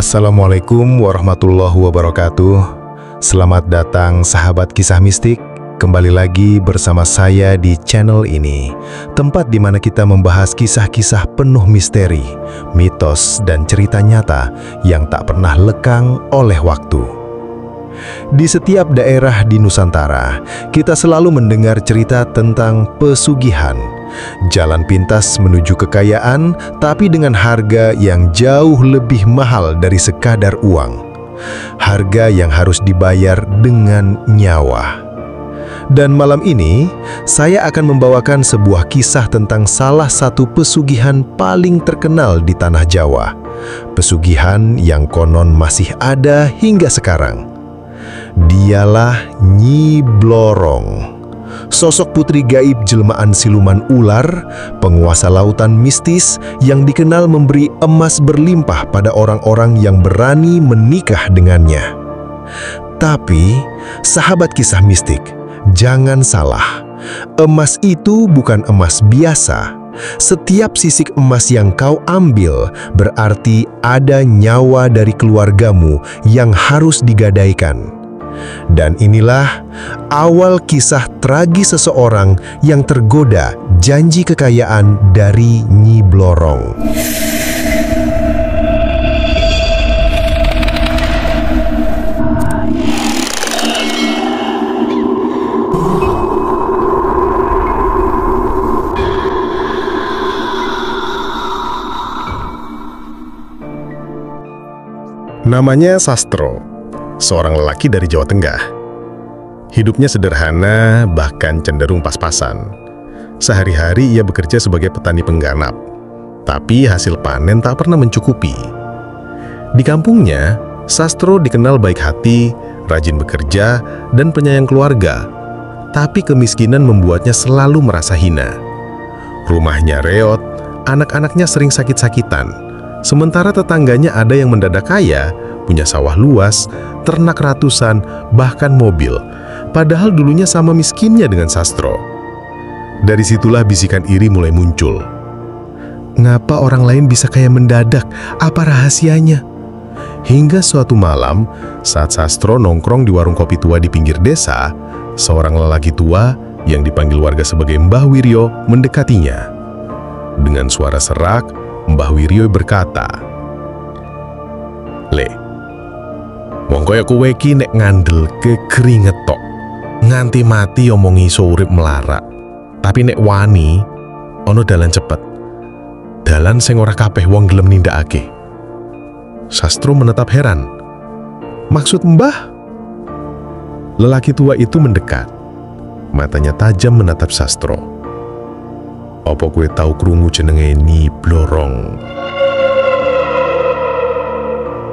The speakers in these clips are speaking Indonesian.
Assalamualaikum warahmatullahi wabarakatuh. Selamat datang sahabat kisah mistik. Kembali lagi bersama saya di channel ini, tempat di mana kita membahas kisah-kisah penuh misteri, mitos, dan cerita nyata yang tak pernah lekang oleh waktu. Di setiap daerah di Nusantara, kita selalu mendengar cerita tentang pesugihan, jalan pintas menuju kekayaan, tapi dengan harga yang jauh lebih mahal dari sekadar uang. Harga yang harus dibayar dengan nyawa. Dan malam ini, saya akan membawakan sebuah kisah tentang salah satu pesugihan paling terkenal di tanah Jawa. Pesugihan yang konon masih ada hingga sekarang. Dialah Nyi Blorong. Sosok putri gaib jelmaan siluman ular, penguasa lautan mistis yang dikenal memberi emas berlimpah pada orang-orang yang berani menikah dengannya. Tapi, sahabat kisah mistik, jangan salah, emas itu bukan emas biasa. Setiap sisik emas yang kau ambil berarti ada nyawa dari keluargamu yang harus digadaikan. Dan inilah awal kisah tragis seseorang yang tergoda janji kekayaan dari Nyi Blorong. Namanya Sastro, seorang lelaki dari Jawa Tengah. Hidupnya sederhana, bahkan cenderung pas-pasan. Sehari-hari ia bekerja sebagai petani penggarap, tapi hasil panen tak pernah mencukupi. Di kampungnya, Sastro dikenal baik hati, rajin bekerja, dan penyayang keluarga. Tapi kemiskinan membuatnya selalu merasa hina. Rumahnya reot, anak-anaknya sering sakit-sakitan. Sementara tetangganya ada yang mendadak kaya, punya sawah luas, ternak ratusan, bahkan mobil. Padahal dulunya sama miskinnya dengan Sastro. Dari situlah bisikan iri mulai muncul. Ngapa orang lain bisa kaya mendadak? Apa rahasianya? Hingga suatu malam, saat Sastro nongkrong di warung kopi tua di pinggir desa, seorang lelaki tua yang dipanggil warga sebagai Mbah Wiryo mendekatinya. Dengan suara serak, Mbah Wiryo berkata, "Le, wong kaya kowe iki nek ngandelke keringet tok, nganti mati omongi urip melarat. Tapi nek wani, ono dalan cepet. Dalan sing ora kabeh wong gelem nindakake." Sastro menetap heran. "Maksud Mbah?" Lelaki tua itu mendekat. Matanya tajam menatap Sastro. "Apa kowe tahu krungu jenenge Nyi Blorong?"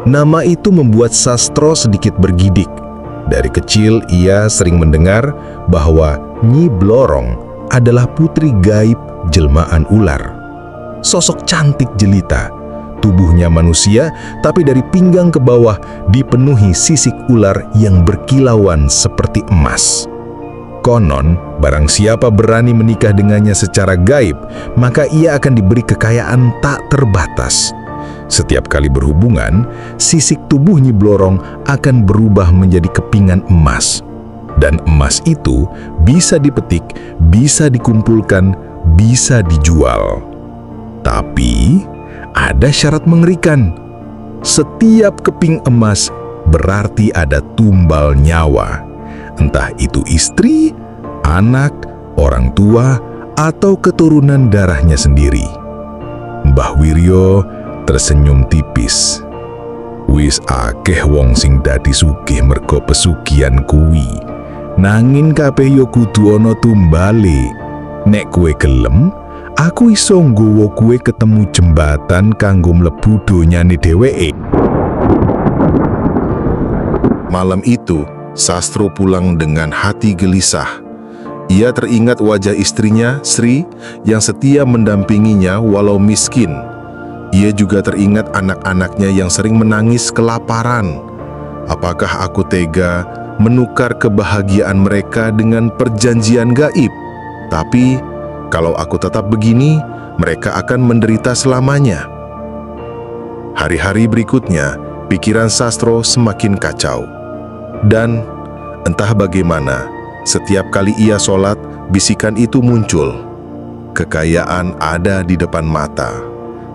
Nama itu membuat Sastro sedikit bergidik. Dari kecil ia sering mendengar bahwa Nyi Blorong adalah putri gaib jelmaan ular. Sosok cantik jelita, tubuhnya manusia tapi dari pinggang ke bawah dipenuhi sisik ular yang berkilauan seperti emas. Konon, barang siapa berani menikah dengannya secara gaib, maka ia akan diberi kekayaan tak terbatas. Setiap kali berhubungan, sisik tubuh Nyi Blorong akan berubah menjadi kepingan emas. Dan emas itu bisa dipetik, bisa dikumpulkan, bisa dijual. Tapi, ada syarat mengerikan. Setiap keping emas berarti ada tumbal nyawa. Entah itu istri, anak, orang tua, atau keturunan darahnya sendiri. Mbah Wiryo tersenyum tipis. "Wis akeh wong sing dadi sugih mergo pesugihan kuwi. Nanging kabeh yo kudu ana tumbale. Nek kowe gelem, aku iso nggawa kowe ketemu jembatan kanggo mlebu donyane dheweke." Malam itu, Sastro pulang dengan hati gelisah. Ia teringat wajah istrinya, Sri, yang setia mendampinginya walau miskin. Ia juga teringat anak-anaknya yang sering menangis kelaparan. Apakah aku tega menukar kebahagiaan mereka dengan perjanjian gaib? Tapi, kalau aku tetap begini, mereka akan menderita selamanya. Hari-hari berikutnya, Pikiran Sastro semakin kacau. Dan entah bagaimana, setiap kali ia sholat, bisikan itu muncul. Kekayaan ada di depan mata.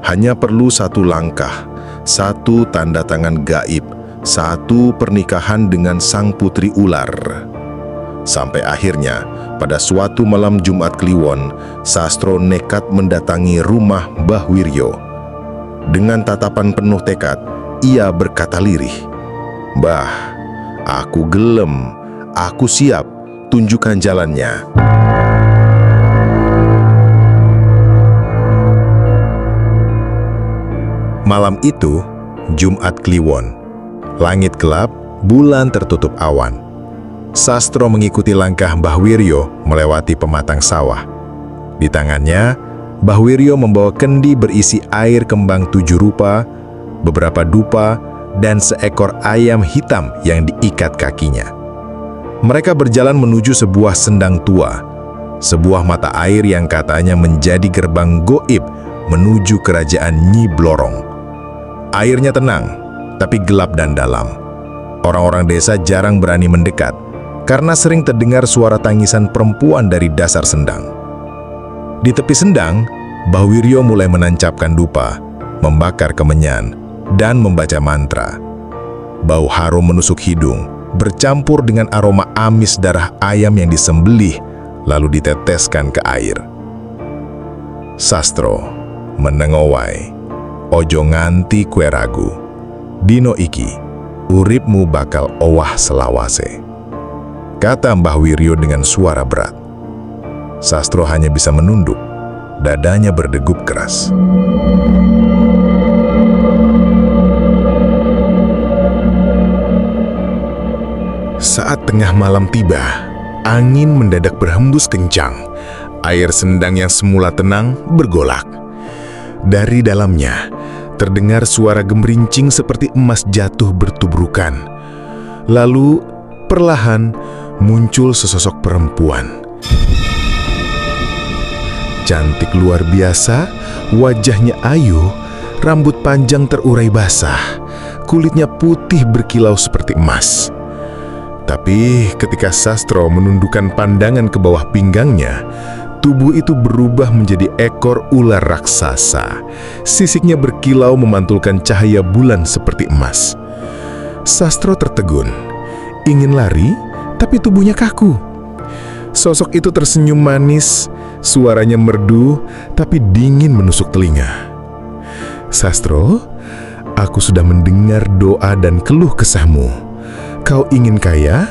Hanya perlu satu langkah, satu tanda tangan gaib, satu pernikahan dengan sang putri ular. Sampai akhirnya, pada suatu malam Jumat Kliwon, Sastro nekat mendatangi rumah Mbah Wiryo. Dengan tatapan penuh tekad, ia berkata lirih, "Mbah, aku gelem, aku siap, tunjukkan jalannya." Malam itu, Jumat Kliwon. Langit gelap, bulan tertutup awan. Sastro mengikuti langkah Mbah Wiryo melewati pematang sawah. Di tangannya, Mbah Wiryo membawa kendi berisi air kembang 7 rupa, beberapa dupa, dan seekor ayam hitam yang diikat kakinya. Mereka berjalan menuju sebuah sendang tua, sebuah mata air yang katanya menjadi gerbang goib menuju kerajaan Nyi Blorong. Airnya tenang, tapi gelap dan dalam. Orang-orang desa jarang berani mendekat, karena sering terdengar suara tangisan perempuan dari dasar sendang. Di tepi sendang, Mbah Wiryo mulai menancapkan dupa, membakar kemenyan, dan membaca mantra. Bau harum menusuk hidung, bercampur dengan aroma amis darah ayam yang disembelih, lalu diteteskan ke air. Sastro menengowai, "Ojo nganti kue ragu. Dino iki, uripmu bakal owah selawase," kata Mbah Wiryo dengan suara berat. Sastro hanya bisa menunduk, dadanya berdegup keras. Saat tengah malam tiba, angin mendadak berhembus kencang. Air sendang yang semula tenang bergolak. Dari dalamnya, terdengar suara gemerincing seperti emas jatuh bertubrukan. Lalu, perlahan, muncul sesosok perempuan. Cantik luar biasa, wajahnya ayu, rambut panjang terurai basah, kulitnya putih berkilau seperti emas. Tapi ketika Sastro menundukkan pandangan ke bawah pinggangnya, tubuh itu berubah menjadi ekor ular raksasa. Sisiknya berkilau memantulkan cahaya bulan seperti emas. Sastro tertegun, ingin lari, tapi tubuhnya kaku. Sosok itu tersenyum manis, suaranya merdu, tapi dingin menusuk telinga. "Sastro, aku sudah mendengar doa dan keluh kesahmu. Kau ingin kaya,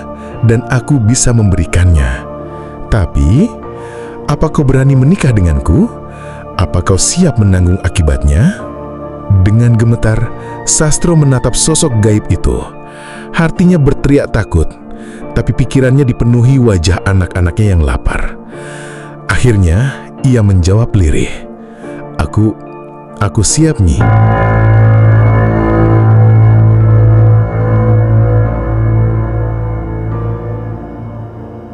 dan aku bisa memberikannya. Tapi, apa kau berani menikah denganku? Apa kau siap menanggung akibatnya?" Dengan gemetar, Sastro menatap sosok gaib itu. Hatinya berteriak takut, tapi pikirannya dipenuhi wajah anak-anaknya yang lapar. Akhirnya, ia menjawab lirih, Aku siap, Nyi."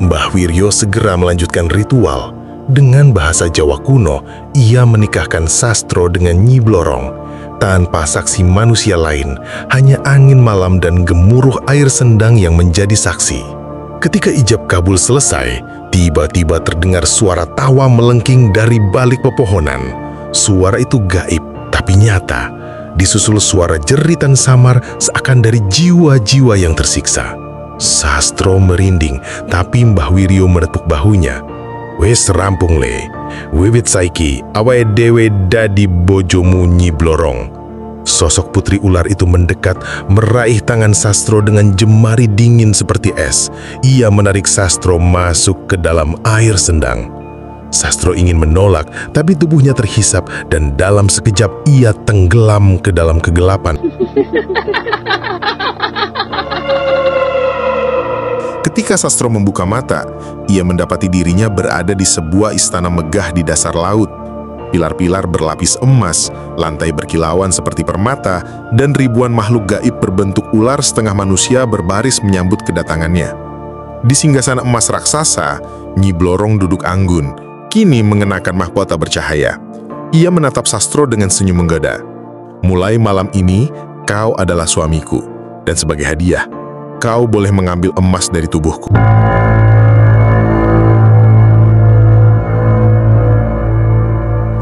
Mbah Wiryo segera melanjutkan ritual. Dengan bahasa Jawa kuno, ia menikahkan Sastro dengan Nyi Blorong. Tanpa saksi manusia lain, hanya angin malam dan gemuruh air sendang yang menjadi saksi. Ketika ijab kabul selesai, tiba-tiba terdengar suara tawa melengking dari balik pepohonan. Suara itu gaib, tapi nyata, disusul suara jeritan samar seakan dari jiwa-jiwa yang tersiksa. Sastro merinding, tapi Mbah Wiryo menepuk bahunya. "Wes rampung le, wiwit saiki awae dewe dadi bojomu Nyi Blorong." Sosok putri ular itu mendekat, meraih tangan Sastro dengan jemari dingin seperti es. Ia menarik Sastro masuk ke dalam air sendang. Sastro ingin menolak, tapi tubuhnya terhisap dan dalam sekejap ia tenggelam ke dalam kegelapan. Ketika Sastro membuka mata, ia mendapati dirinya berada di sebuah istana megah di dasar laut. Pilar-pilar berlapis emas, lantai berkilauan seperti permata, dan ribuan makhluk gaib berbentuk ular setengah manusia berbaris menyambut kedatangannya. Di singgasana emas raksasa, Nyi Blorong duduk anggun, kini mengenakan mahkota bercahaya. Ia menatap Sastro dengan senyum menggoda. "Mulai malam ini, kau adalah suamiku, dan sebagai hadiah, kau boleh mengambil emas dari tubuhku.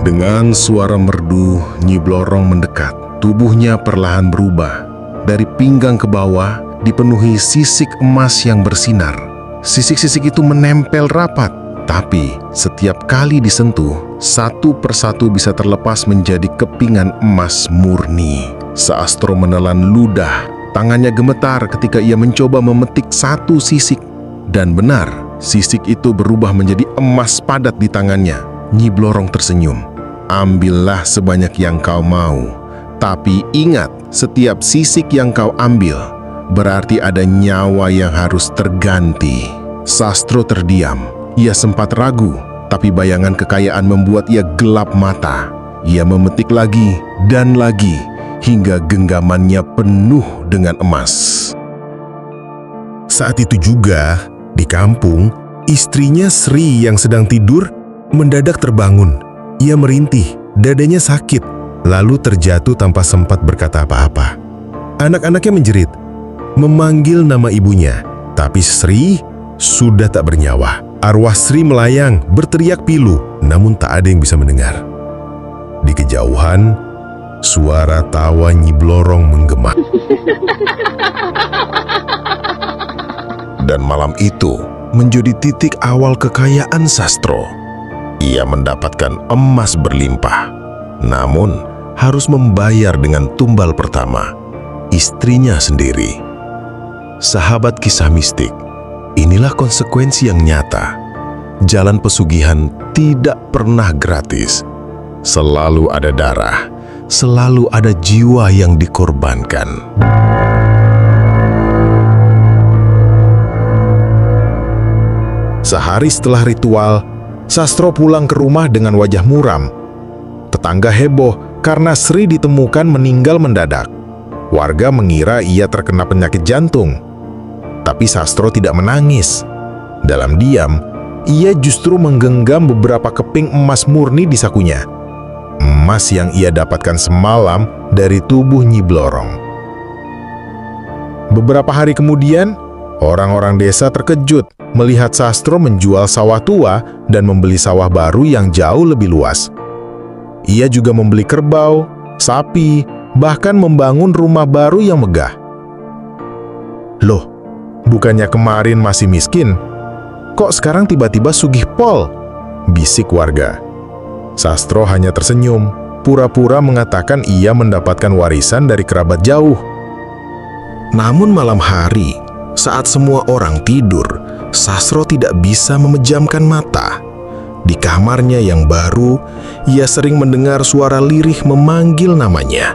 Dengan suara merdu, Nyi Blorong mendekat. Tubuhnya perlahan berubah. Dari pinggang ke bawah, dipenuhi sisik emas yang bersinar. Sisik-sisik itu menempel rapat, tapi setiap kali disentuh, satu persatu bisa terlepas menjadi kepingan emas murni. Sastro menelan ludah, tangannya gemetar ketika ia mencoba memetik satu sisik. Dan benar, sisik itu berubah menjadi emas padat di tangannya. Nyi Blorong tersenyum. Ambillah sebanyak yang kau mau. Tapi ingat, setiap sisik yang kau ambil, berarti ada nyawa yang harus terganti. Sastro terdiam. Ia sempat ragu, tapi bayangan kekayaan membuat ia gelap mata. Ia memetik lagi dan lagi, hingga genggamannya penuh dengan emas. Saat itu juga, di kampung, istrinya Sri yang sedang tidur mendadak terbangun. Ia merintih, dadanya sakit, lalu terjatuh tanpa sempat berkata apa-apa. Anak-anaknya menjerit, memanggil nama ibunya, tapi Sri sudah tak bernyawa. Arwah Sri melayang, berteriak pilu, namun tak ada yang bisa mendengar. Di kejauhan, suara tawa Nyi Blorong menggema. Dan malam itu menjadi titik awal kekayaan Sastro. Ia mendapatkan emas berlimpah, namun harus membayar dengan tumbal pertama, istrinya sendiri. Sahabat kisah mistik, inilah konsekuensi yang nyata. Jalan pesugihan tidak pernah gratis. Selalu ada darah, selalu ada jiwa yang dikorbankan. Sehari setelah ritual, Sastro pulang ke rumah dengan wajah muram. Tetangga heboh karena Sri ditemukan meninggal mendadak. Warga mengira ia terkena penyakit jantung. Tapi Sastro tidak menangis. Dalam diam, ia justru menggenggam beberapa keping emas murni di sakunya. Emas yang ia dapatkan semalam dari tubuh Nyi Blorong. Beberapa hari kemudian, orang-orang desa terkejut melihat Sastro menjual sawah tua dan membeli sawah baru yang jauh lebih luas. Ia juga membeli kerbau, sapi, bahkan membangun rumah baru yang megah. Loh, bukannya kemarin masih miskin? Kok sekarang tiba-tiba sugih pol? Bisik warga. Sastro hanya tersenyum, pura-pura mengatakan ia mendapatkan warisan dari kerabat jauh. Namun malam hari, saat semua orang tidur, Sastro tidak bisa memejamkan mata. Di kamarnya yang baru, ia sering mendengar suara lirih memanggil namanya.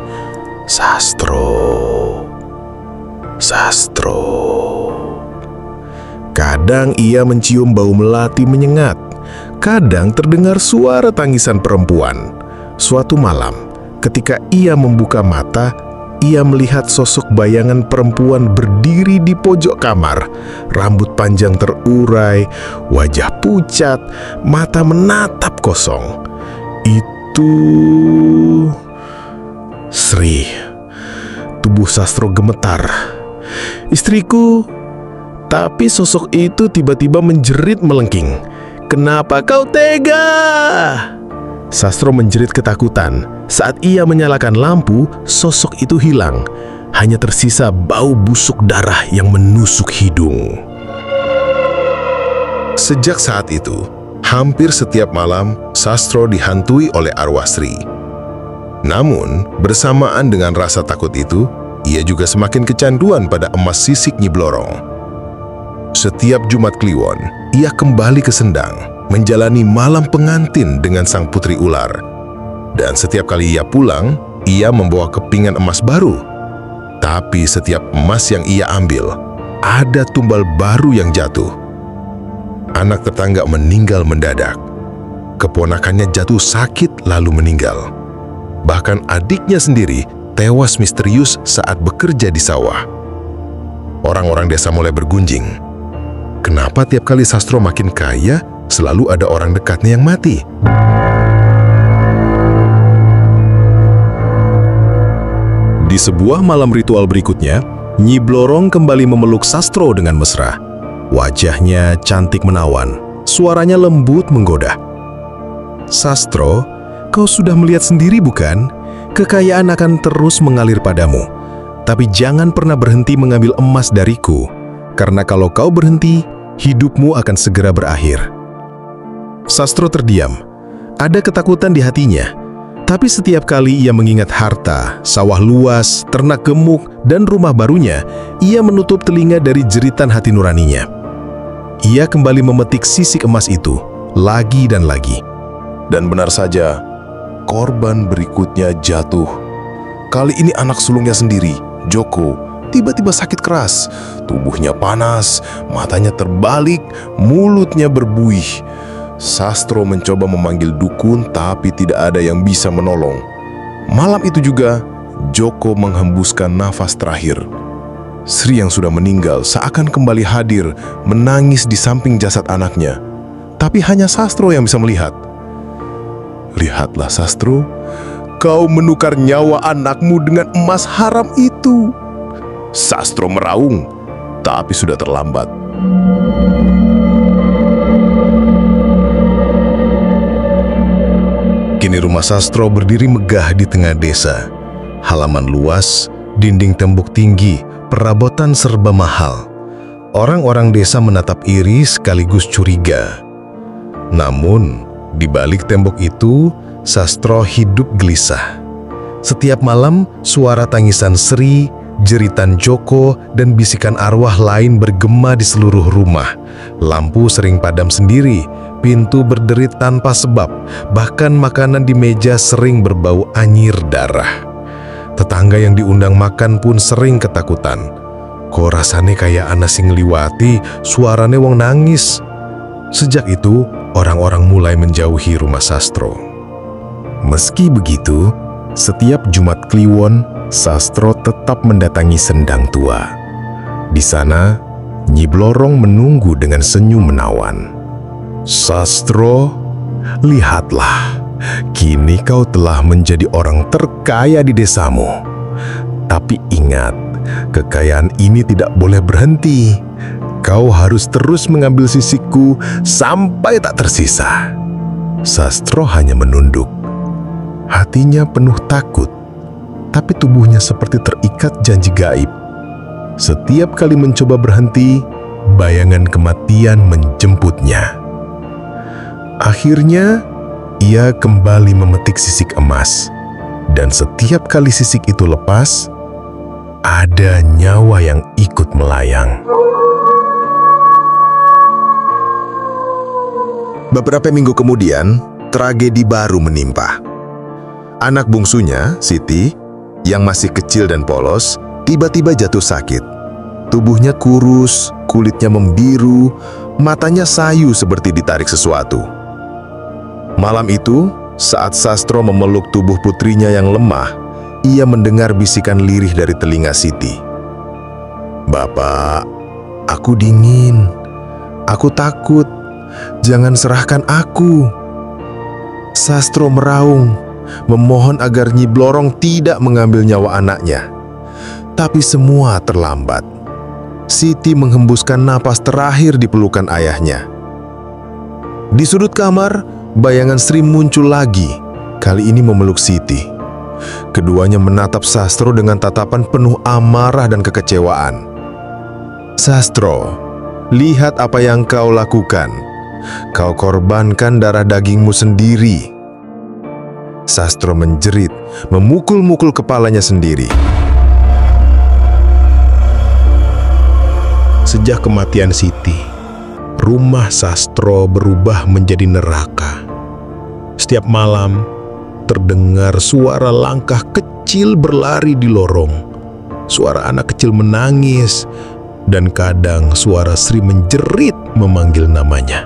Sastro, Sastro. Kadang ia mencium bau melati menyengat. Kadang terdengar suara tangisan perempuan. Suatu malam, ketika ia membuka mata, ia melihat sosok bayangan perempuan berdiri di pojok kamar. Rambut panjang terurai, wajah pucat, mata menatap kosong. Itu Sri. Tubuh Sastro gemetar. Istriku. Tapi sosok itu tiba-tiba menjerit melengking. Kenapa kau tega? Sastro menjerit ketakutan. Saat ia menyalakan lampu, sosok itu hilang. Hanya tersisa bau busuk darah yang menusuk hidung. Sejak saat itu, hampir setiap malam, Sastro dihantui oleh arwah Sri. Namun, bersamaan dengan rasa takut itu, ia juga semakin kecanduan pada emas sisik Nyi Blorong. Setiap Jumat Kliwon, ia kembali ke Sendang, menjalani malam pengantin dengan sang putri ular. Dan setiap kali ia pulang, ia membawa kepingan emas baru. Tapi setiap emas yang ia ambil, ada tumbal baru yang jatuh. Anak tetangga meninggal mendadak. Keponakannya jatuh sakit lalu meninggal. Bahkan adiknya sendiri tewas misterius saat bekerja di sawah. Orang-orang desa mulai bergunjing. Kenapa tiap kali Sastro makin kaya, selalu ada orang dekatnya yang mati? Di Di sebuah malam ritual berikutnya, Nyi Blorong kembali memeluk Sastro dengan mesra. Wajahnya cantik menawan, suaranya lembut menggoda. "Sastro, kau sudah melihat sendiri bukan? Kekayaan akan terus mengalir padamu. Tapi jangan pernah berhenti mengambil emas dariku, karena kalau kau berhenti, hidupmu akan segera berakhir." Sastro terdiam. Ada ketakutan di hatinya. Tapi setiap kali ia mengingat harta, sawah luas, ternak gemuk, dan rumah barunya, ia menutup telinga dari jeritan hati nuraninya. Ia kembali memetik sisik emas itu, lagi dan lagi. Dan benar saja, korban berikutnya jatuh. Kali ini anak sulungnya sendiri, Joko, tiba-tiba sakit keras. Tubuhnya panas, matanya terbalik, mulutnya berbuih. Sastro mencoba memanggil dukun, tapi tidak ada yang bisa menolong. Malam itu juga, Joko menghembuskan nafas terakhir. Sri yang sudah meninggal seakan kembali hadir, menangis di samping jasad anaknya. Tapi hanya Sastro yang bisa melihat. "Lihatlah Sastro, kau menukar nyawa anakmu dengan emas haram itu." Sastro meraung, tapi sudah terlambat. Kini rumah Sastro berdiri megah di tengah desa. Halaman luas, dinding tembok tinggi, perabotan serba mahal. Orang-orang desa menatap iri sekaligus curiga. Namun, di balik tembok itu, Sastro hidup gelisah. Setiap malam, suara tangisan Sri, jeritan Joko, dan bisikan arwah lain bergema di seluruh rumah. Lampu sering padam sendiri, pintu berderit tanpa sebab, bahkan makanan di meja sering berbau anyir darah. Tetangga yang diundang makan pun sering ketakutan. "Kok rasane kayak anak sing ngliwati, suarane wong nangis." Sejak itu, orang-orang mulai menjauhi rumah Sastro. Meski begitu, setiap Jumat Kliwon, Sastro tetap mendatangi Sendang Tua. Di sana, Nyi Blorong menunggu dengan senyum menawan. "Sastro, lihatlah, kini kau telah menjadi orang terkaya di desamu. Tapi ingat, kekayaan ini tidak boleh berhenti. Kau harus terus mengambil sisikku sampai tak tersisa." Sastro hanya menunduk. Hatinya penuh takut, tapi tubuhnya seperti terikat janji gaib. Setiap kali mencoba berhenti, bayangan kematian menjemputnya. Akhirnya, ia kembali memetik sisik emas. Dan setiap kali sisik itu lepas, ada nyawa yang ikut melayang. Beberapa minggu kemudian, tragedi baru menimpa. Anak bungsunya, Siti, yang masih kecil dan polos, tiba-tiba jatuh sakit. Tubuhnya kurus, kulitnya membiru, matanya sayu seperti ditarik sesuatu. Malam itu, saat Sastro memeluk tubuh putrinya yang lemah, ia mendengar bisikan lirih dari telinga Siti. "Bapak, aku dingin. Aku takut. Jangan serahkan aku." Sastro meraung, memohon agar Nyi Blorong tidak mengambil nyawa anaknya. Tapi semua terlambat. Siti menghembuskan napas terakhir di pelukan ayahnya. Di sudut kamar, bayangan Sri muncul lagi, kali ini memeluk Siti. Keduanya menatap Sastro dengan tatapan penuh amarah dan kekecewaan. "Sastro, lihat apa yang kau lakukan. Kau korbankan darah dagingmu sendiri." Sastro menjerit, memukul-mukul kepalanya sendiri. Sejak kematian Siti, rumah Sastro berubah menjadi neraka. Setiap malam, terdengar suara langkah kecil berlari di lorong. Suara anak kecil menangis, dan kadang suara Sri menjerit memanggil namanya.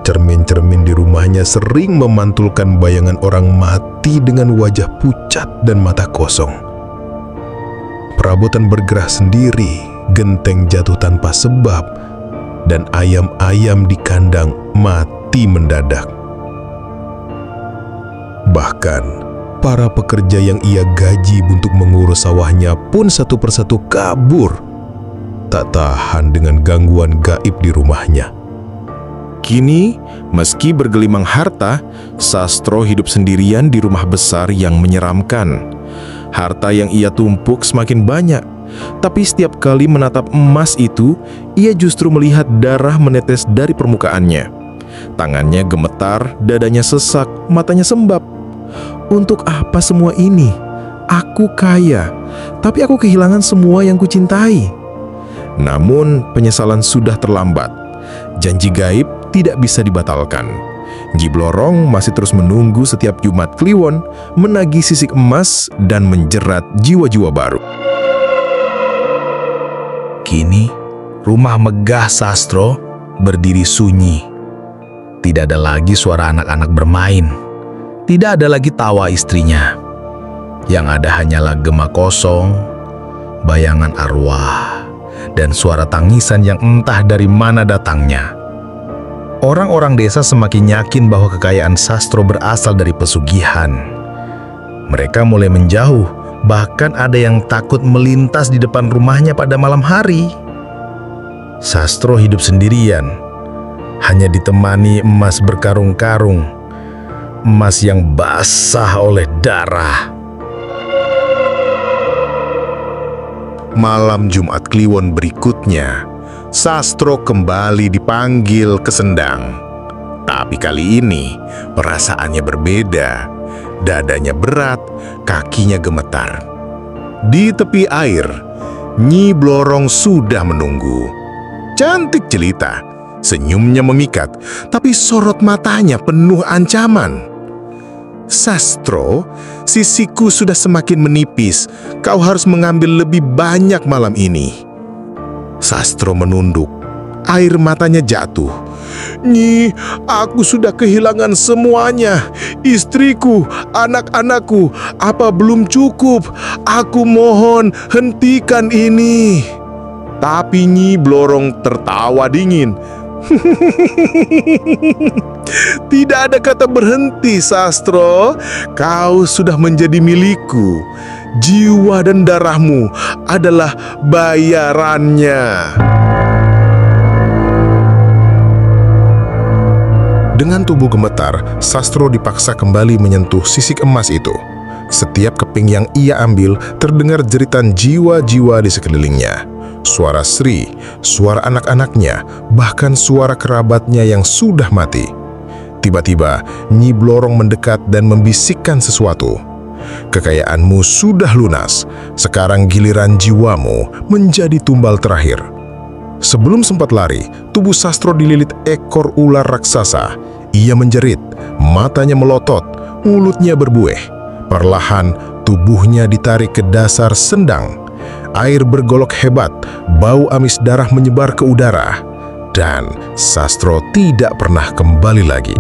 Cermin-cermin di rumahnya sering memantulkan bayangan orang mati dengan wajah pucat dan mata kosong. Perabotan bergerah sendiri, genteng jatuh tanpa sebab, dan ayam-ayam di kandang mati mendadak. Bahkan, Para pekerja yang ia gaji untuk mengurus sawahnya pun satu persatu kabur. Tak tahan dengan gangguan gaib di rumahnya. Kini, meski bergelimang harta, Sastro hidup sendirian di rumah besar yang menyeramkan. Harta yang ia tumpuk semakin banyak, tapi setiap kali menatap emas itu, ia justru melihat darah menetes dari permukaannya. Tangannya gemetar, dadanya sesak, matanya sembab. Untuk apa semua ini? Aku kaya, tapi aku kehilangan semua yang kucintai. Namun, penyesalan sudah terlambat. Janji gaib tidak bisa dibatalkan. Nyi Blorong masih terus menunggu setiap Jumat Kliwon, menagih sisik emas dan menjerat jiwa-jiwa baru. Kini, rumah megah Sastro berdiri sunyi. Tidak ada lagi suara anak-anak bermain. Tidak ada lagi tawa istrinya. Yang ada hanyalah gema kosong, bayangan arwah, dan suara tangisan yang entah dari mana datangnya. Orang-orang desa semakin yakin bahwa kekayaan Sastro berasal dari pesugihan. Mereka mulai menjauh, bahkan ada yang takut melintas di depan rumahnya pada malam hari. Sastro hidup sendirian, hanya ditemani emas berkarung-karung. Emas yang basah oleh darah. Malam Jumat Kliwon berikutnya, Sastro kembali dipanggil ke Sendang. Tapi kali ini perasaannya berbeda. Dadanya berat, kakinya gemetar. Di tepi air, Nyi Blorong sudah menunggu. Cantik jelita, senyumnya memikat, tapi sorot matanya penuh ancaman. Sastro, sisiku sudah semakin menipis. Kau harus mengambil lebih banyak malam ini. Sastro menunduk. Air matanya jatuh. Nyi, aku sudah kehilangan semuanya. Istriku, anak-anakku, apa belum cukup? Aku mohon, hentikan ini. Tapi Nyi Blorong tertawa dingin. Tidak ada kata berhenti, Sastro. Kau sudah menjadi milikku. Jiwa dan darahmu adalah bayarannya. Dengan tubuh gemetar, Sastro dipaksa kembali menyentuh sisik emas itu. Setiap keping yang ia ambil, terdengar jeritan jiwa-jiwa di sekelilingnya. Suara Sri, suara anak-anaknya, bahkan suara kerabatnya yang sudah mati. Tiba-tiba, Nyi Blorong mendekat dan membisikkan sesuatu. Kekayaanmu sudah lunas, sekarang giliran jiwamu menjadi tumbal terakhir. Sebelum sempat lari, tubuh Sastro dililit ekor ular raksasa. Ia menjerit, matanya melotot, mulutnya berbuih. Perlahan, tubuhnya ditarik ke dasar Sendang. Air bergolok hebat, bau amis darah menyebar ke udara, dan Sastro tidak pernah kembali lagi.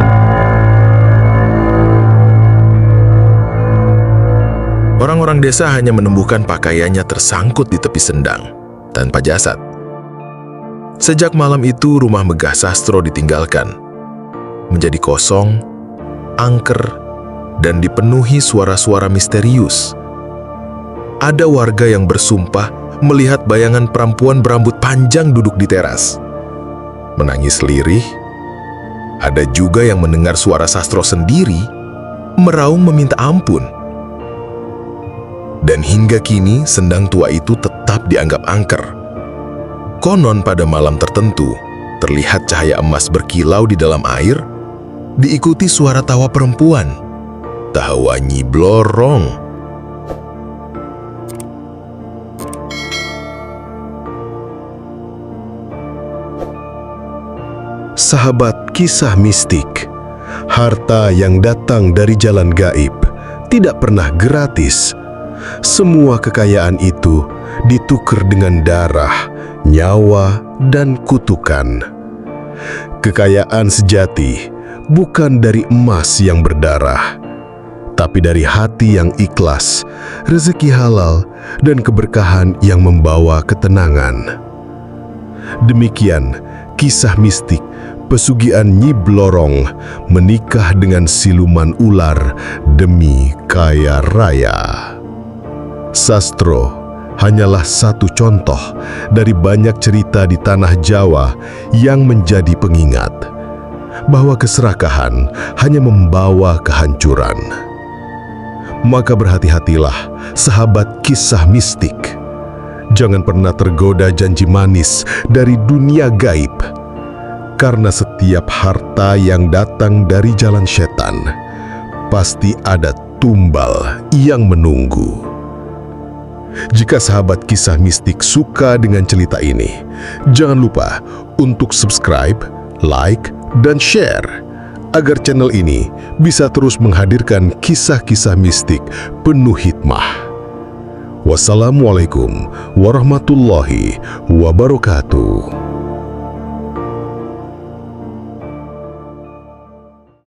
Orang-orang desa hanya menemukan pakaiannya tersangkut di tepi Sendang, tanpa jasad. Sejak malam itu, rumah megah Sastro ditinggalkan, menjadi kosong, angker, dan dipenuhi suara-suara misterius. Ada warga yang bersumpah melihat bayangan perempuan berambut panjang duduk di teras, menangis lirih. Ada juga yang mendengar suara Sastro sendiri meraung meminta ampun. Dan hingga kini, Sendang tua itu tetap dianggap angker. Konon pada malam tertentu, terlihat cahaya emas berkilau di dalam air, diikuti suara tawa perempuan, tawa Nyi Blorong. Sahabat kisah mistik, harta yang datang dari jalan gaib tidak pernah gratis. Semua kekayaan itu ditukar dengan darah, nyawa, dan kutukan. Kekayaan sejati bukan dari emas yang berdarah, tapi dari hati yang ikhlas, rezeki halal, dan keberkahan yang membawa ketenangan. Demikian kisah mistik pesugihan Nyi Blorong menikah dengan siluman ular demi kaya raya. Sastro hanyalah satu contoh dari banyak cerita di tanah Jawa yang menjadi pengingat bahwa keserakahan hanya membawa kehancuran. Maka berhati-hatilah, sahabat kisah mistik. Jangan pernah tergoda janji manis dari dunia gaib, karena setiap harta yang datang dari jalan setan pasti ada tumbal yang menunggu. Jika sahabat kisah mistik suka dengan cerita ini, jangan lupa untuk subscribe, like, dan share agar channel ini bisa terus menghadirkan kisah-kisah mistik penuh hikmah. Wassalamualaikum warahmatullahi wabarakatuh.